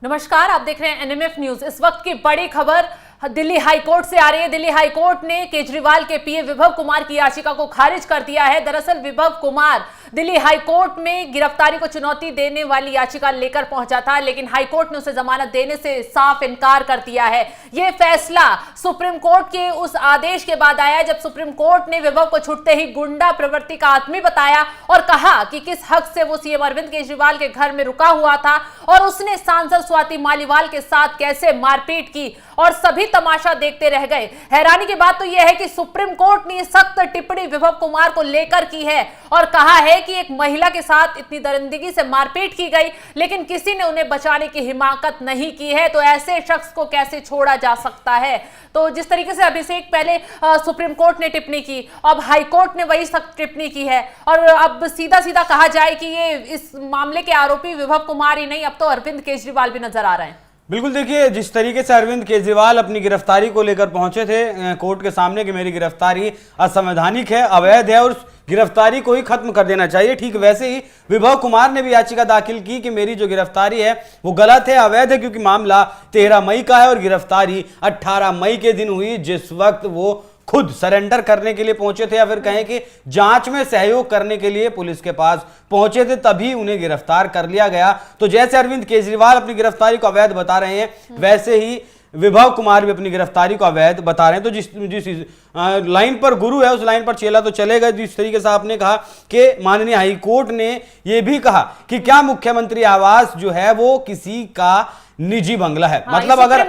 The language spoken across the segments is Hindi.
नमस्कार, आप देख रहे हैं एनएमएफ न्यूज। इस वक्त की बड़ी खबर दिल्ली हाईकोर्ट से आ रही है। दिल्ली हाईकोर्ट ने केजरीवाल के पीए विभव कुमार की याचिका को खारिज कर दिया है। दरअसल विभव कुमार दिल्ली हाईकोर्ट में गिरफ्तारी को चुनौती देने वाली याचिका लेकर पहुंचा था, लेकिन हाईकोर्ट ने उसे जमानत देने से साफ इनकार कर दिया है। यह फैसला सुप्रीम कोर्ट के उस आदेश के बाद आया जब सुप्रीम कोर्ट ने विभव को छूटते ही गुंडा प्रवृत्ति का आदमी बताया और कहा कि किस हक से वो सीएम अरविंद केजरीवाल के घर में रुका हुआ था और उसने सांसद स्वाति मालीवाल के साथ कैसे मारपीट की और सभी तमाशा देखते रह गए। हैरानी की बात तो यह है कि सुप्रीम कोर्ट ने सख्त टिप्पणी विभव कुमार को लेकर की है और कहा है कि एक महिला के साथ इतनी दरिंदगी से मारपीट की गई, लेकिन किसी ने उन्हें बचाने की हिमाकत नहीं की है। तो ऐसे शख्स को कैसे छोड़ा जा सकता है? तो जिस तरीके से अभिषेक पहले सुप्रीम कोर्ट ने टिप्पणी की, अब हाई कोर्ट ने वही सख्त टिप्पणी की है और अब सीधा सीधा कहा जाए कि ये इस मामले के आरोपी विभव कुमार ही नहीं, अब तो अरविंद केजरीवाल भी नजर आ रहे हैं। बिल्कुल, देखिए जिस तरीके से अरविंद केजरीवाल अपनी गिरफ्तारी को लेकर पहुंचे थे कोर्ट के सामने कि मेरी गिरफ्तारी असंवैधानिक है, अवैध है और उस गिरफ्तारी को ही खत्म कर देना चाहिए, ठीक वैसे ही विभव कुमार ने भी याचिका दाखिल की कि मेरी जो गिरफ्तारी है वो गलत है, अवैध है, क्योंकि मामला 13 मई का है और गिरफ्तारी 18 मई के दिन हुई, जिस वक्त वो खुद सरेंडर करने के लिए पहुंचे थे या फिर कहें कि जांच में सहयोग करने के लिए पुलिस के पास पहुंचे थे, तभी उन्हें गिरफ्तार कर लिया गया। तो जैसे अरविंद केजरीवाल अपनी गिरफ्तारी को अवैध बता रहे हैं, वैसे ही विभव कुमार भी अपनी गिरफ्तारी को अवैध बता रहे हैं। तो जिस लाइन पर गुरु है उस लाइन पर चेला तो चलेगा। जिस तरीके से आपने कहा कि माननीय हाईकोर्ट ने यह भी कहा कि क्या मुख्यमंत्री आवास जो है वो किसी का निजी बंगला है, मतलब अगर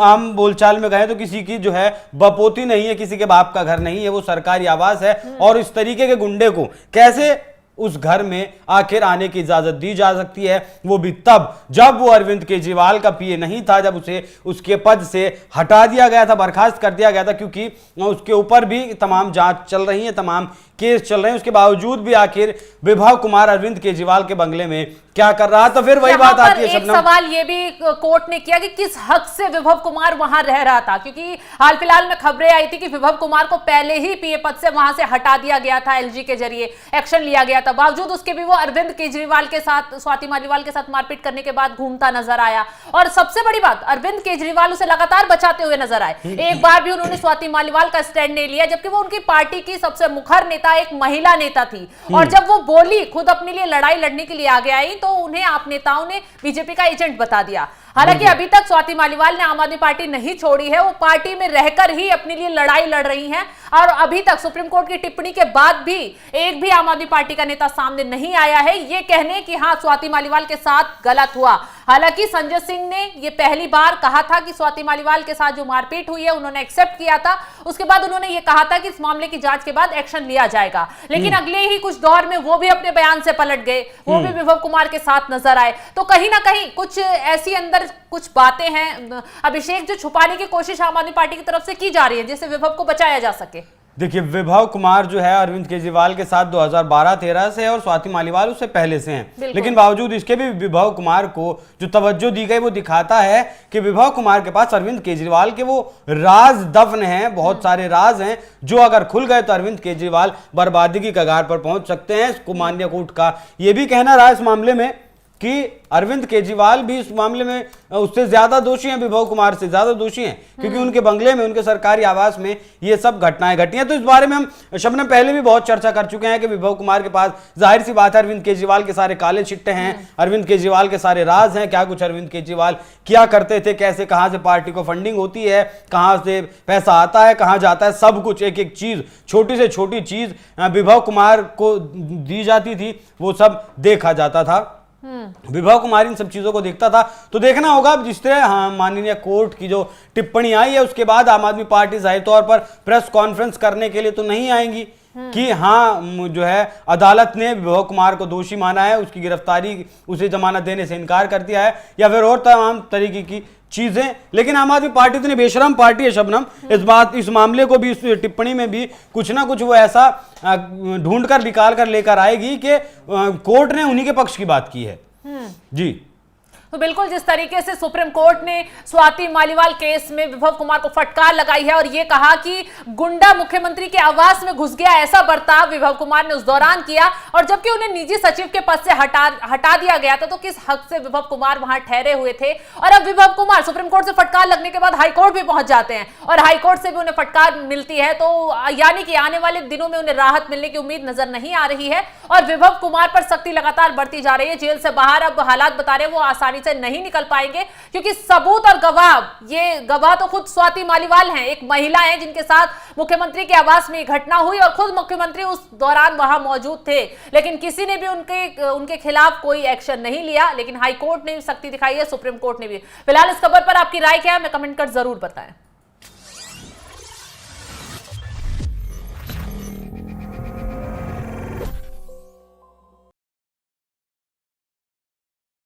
आम बोलचाल में कहें तो किसी की जो है बपोती नहीं है, किसी के बाप का घर नहीं है, वो सरकारी आवास है। और इस तरीके के गुंडे को कैसे उस घर में आखिर आने की इजाजत दी जा सकती है, वो भी तब जब वो अरविंद केजरीवाल का पीए नहीं था, जब उसे उसके पद से हटा दिया गया था, बर्खास्त कर दिया गया था, क्योंकि उसके ऊपर भी तमाम जांच चल रही है, तमाम केस चल रहे हैं। उसके बावजूद भी आखिर विभव कुमार अरविंद केजरीवाल के बंगले में क्या कर रहा? तो फिर वही बात आती है शबनम, सवाल ये भी कोर्ट ने किया कि किस हक से विभव कुमार वहां रह रहा था, क्योंकि हाल फिलहाल में खबरें आई थी कि विभव कुमार को पहले ही पीए पद से वहां से हटा दिया गया था, एलजी के जरिए एक्शन लिया गया था। बावजूद उसके भी वो अरविंद केजरीवाल के साथ, स्वाति मालीवाल के साथ मारपीट करने के बाद घूमता नजर आया। और सबसे बड़ी बात, अरविंद केजरीवाल उसे लगातार बचाते हुए नजर आए। एक बार भी उन्होंने स्वाति मालीवाल का स्टैंड नहीं लिया, जबकि वो उनकी पार्टी की सबसे मुखर नेता, एक महिला नेता थी। और जब वो बोली, खुद अपने लिए लड़ाई लड़ने के लिए आगे आई, तो उन्हें आप नेताओं ने बीजेपी का एजेंट बता दिया। हालांकि अभी तक स्वाति मालीवाल ने आम आदमी पार्टी नहीं छोड़ी है, वो पार्टी में रहकर ही अपने लिए लड़ाई लड़ रही हैं और अभी तक सुप्रीम कोर्ट की टिप्पणी के बाद भी एक भी आम आदमी पार्टी का नेता सामने नहीं आया है ये कहने कि हाँ स्वाति मालीवाल के साथ गलत हुआ। हालांकि संजय सिंह ने ये पहली बार कहा था कि स्वाति मालीवाल के साथ जो मारपीट हुई है उन्होंने एक्सेप्ट किया था, उसके बाद उन्होंने ये कहा था कि इस मामले की जांच के बाद एक्शन लिया जाएगा, लेकिन अगले ही कुछ दौर में वो भी अपने बयान से पलट गए, वो भी विभव कुमार के साथ नजर आए। तो कहीं ना कहीं कुछ ऐसी अंदर कुछ बातें हैं अभिषेक जो छुपाने की कोशिश आम आदमी पार्टी की तरफ से की जा रही है, जिससे विभव को बचाया जा सके। देखिए, विभव कुमार जो है अरविंद केजरीवाल के साथ 2012-13 से है और स्वाति मालीवाल उससे पहले से हैं, लेकिन बावजूद इसके भी विभव कुमार को जो तवज्जो दी गई वो दिखाता है कि विभव कुमार के पास अरविंद केजरीवाल के वो राज दफन हैं, बहुत सारे राज हैं जो अगर खुल गए तो अरविंद केजरीवाल बर्बादी की कगार पर पहुंच सकते हैं। इसको माननीय कोर्ट का ये भी कहना रहा इस मामले में कि अरविंद केजरीवाल भी इस मामले में उससे ज्यादा दोषी हैं, विभव कुमार से ज्यादा दोषी हैं, क्योंकि उनके बंगले में, उनके सरकारी आवास में ये सब घटनाएं घटी हैं। तो इस बारे में हम शबनम पहले भी बहुत चर्चा कर चुके हैं कि विभव कुमार के पास जाहिर सी बात है अरविंद केजरीवाल के सारे काले चिट्टे हैं, अरविंद केजरीवाल के सारे राज हैं, क्या कुछ अरविंद केजरीवाल किया करते थे, कैसे कहां से पार्टी को फंडिंग होती है, कहां से पैसा आता है, कहां जाता है, सब कुछ एक एक चीज, छोटी से छोटी चीज विभव कुमार को दी जाती थी, वो सब देखा जाता था। विभव कुमार इन सब चीजों को देखता था। तो देखना होगा जिस तरह माननीय कोर्ट की जो टिप्पणी आई है उसके बाद आम आदमी पार्टी जाहिर तौर पर प्रेस कॉन्फ्रेंस करने के लिए तो नहीं आएंगी कि हाँ जो है अदालत ने विभव कुमार को दोषी माना है, उसकी गिरफ्तारी, उसे जमानत देने से इनकार कर दिया है या फिर और तमाम तरीके की चीजें। लेकिन आम आदमी पार्टी इतनी बेशरम पार्टी है शबनम, इस मामले को भी, इस टिप्पणी में भी कुछ ना कुछ वो ऐसा ढूंढ कर निकाल कर लेकर आएगी कि कोर्ट ने उन्हीं के पक्ष की बात की है। जी तो बिल्कुल जिस तरीके से सुप्रीम कोर्ट ने स्वाति मालीवाल केस में विभव कुमार को फटकार लगाई है और ये कहा कि गुंडा मुख्यमंत्री के आवास में घुस गया, ऐसा बर्ताव विभव कुमार ने उस दौरान किया, और जबकि उन्हें निजी सचिव के पद से हटा दिया गया था, तो किस हक से विभव कुमार वहां ठहरे हुए थे। और अब विभव कुमार सुप्रीम कोर्ट से फटकार लगने के बाद हाईकोर्ट भी पहुंच जाते हैं और हाईकोर्ट से भी उन्हें फटकार मिलती है, तो यानी कि आने वाले दिनों में उन्हें राहत मिलने की उम्मीद नजर नहीं आ रही है। और विभव कुमार पर सख्ती लगातार बढ़ती जा रही है। जेल से बाहर अब हालात बता रहे हैं वो आसानी से नहीं निकल पाएंगे, क्योंकि सबूत और गवाह तो खुद स्वाति मालीवाल हैं, एक महिला है जिनके साथ मुख्यमंत्री के आवास में घटना हुई और खुद मुख्यमंत्री उस दौरान वहां मौजूद थे, लेकिन किसी ने भी उनके खिलाफ कोई एक्शन नहीं लिया। लेकिन हाईकोर्ट ने सख्ती दिखाई है, सुप्रीम कोर्ट ने भी। फिलहाल इस खबर पर आपकी राय क्या है, हमें कमेंट कर जरूर बताएं।